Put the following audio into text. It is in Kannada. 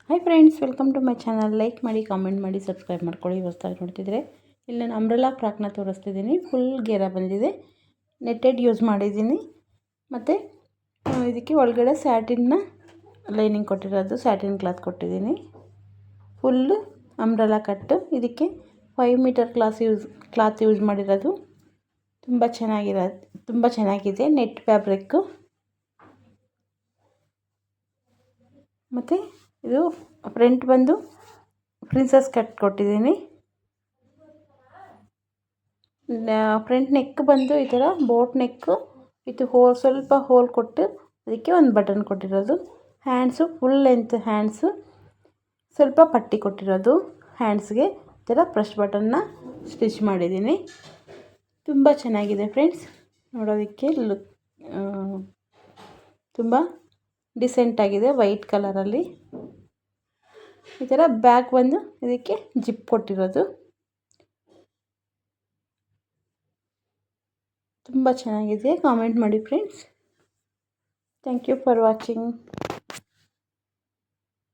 Hi friends, welcome to my channel. Like ಮಾಡಿ, ಕಾಮೆಂಟ್ ಮಾಡಿ, ಸಬ್ಸ್ಕ್ರೈಬ್ ಮಾಡ್ಕೊಳ್ಳಿ. ಹೊಸದಾಗಿ ನೋಡ್ತಿದ್ರೆ ಇಲ್ಲಿ ನಾನು ಅಂಬ್ರೆಲಾ ಫ್ರಾಕ್ನ ತೋರಿಸ್ತಿದ್ದೀನಿ. ಫುಲ್ ಗೆರ ಬಂದಿದೆ, ನೆಟ್ಟೆಡ್ ಯೂಸ್ ಮಾಡಿದ್ದೀನಿ. ಮತ್ತು ಇದಕ್ಕೆ ಒಳಗಡೆ ಸ್ಯಾಟಿನ್ನ ಲೈನಿಂಗ್ ಕೊಟ್ಟಿರೋದು, ಸ್ಯಾಟಿನ್ ಕ್ಲಾತ್ ಕೊಟ್ಟಿದ್ದೀನಿ. ಫುಲ್ಲು ಅಂಬ್ರೆಲಾ ಕಟ್ಟು. ಇದಕ್ಕೆ 5 ಮೀಟರ್ ಕ್ಲಾತ್ ಯೂಸ್ ಮಾಡಿರೋದು. ತುಂಬ ಚೆನ್ನಾಗಿದೆ. Net fabric. ಮತ್ತು ಇದು ಫ್ರಂಟ್ ಬಂದು ಪ್ರಿನ್ಸಸ್ ಕಟ್ ಕೊಟ್ಟಿದ್ದೀನಿ. ಫ್ರಂಟ್ ನೆಕ್ ಬಂದು ಈ ಥರ ಬೋಟ್ ನೆಕ್ಕು ಇದು ಸ್ವಲ್ಪ ಹೋಲ್ ಕೊಟ್ಟು ಅದಕ್ಕೆ ಒಂದು ಬಟನ್ ಕೊಟ್ಟಿರೋದು. ಹ್ಯಾಂಡ್ಸು ಫುಲ್ ಲೆಂತ್ ಹ್ಯಾಂಡ್ಸು, ಸ್ವಲ್ಪ ಪಟ್ಟಿ ಕೊಟ್ಟಿರೋದು. ಹ್ಯಾಂಡ್ಸ್ಗೆ ಈ ಥರ ಪ್ರೆಸ್ ಬಟನ್ನ ಸ್ಟಿಚ್ ಮಾಡಿದ್ದೀನಿ. ತುಂಬ ಚೆನ್ನಾಗಿದೆ ಫ್ರೆಂಡ್ಸ್. ನೋಡೋದಕ್ಕೆ ತುಂಬ ಡಿಸೆಂಟಾಗಿದೆ, ವೈಟ್ ಕಲರಲ್ಲಿ. ಈ ಥರ ಬ್ಯಾಕ್ ಬಂದು ಇದಕ್ಕೆ ಜಿಪ್ ಕೊಟ್ಟಿರೋದು. ತುಂಬ ಚೆನ್ನಾಗಿದೆ. ಕಾಮೆಂಟ್ ಮಾಡಿ friends. Thank you for watching.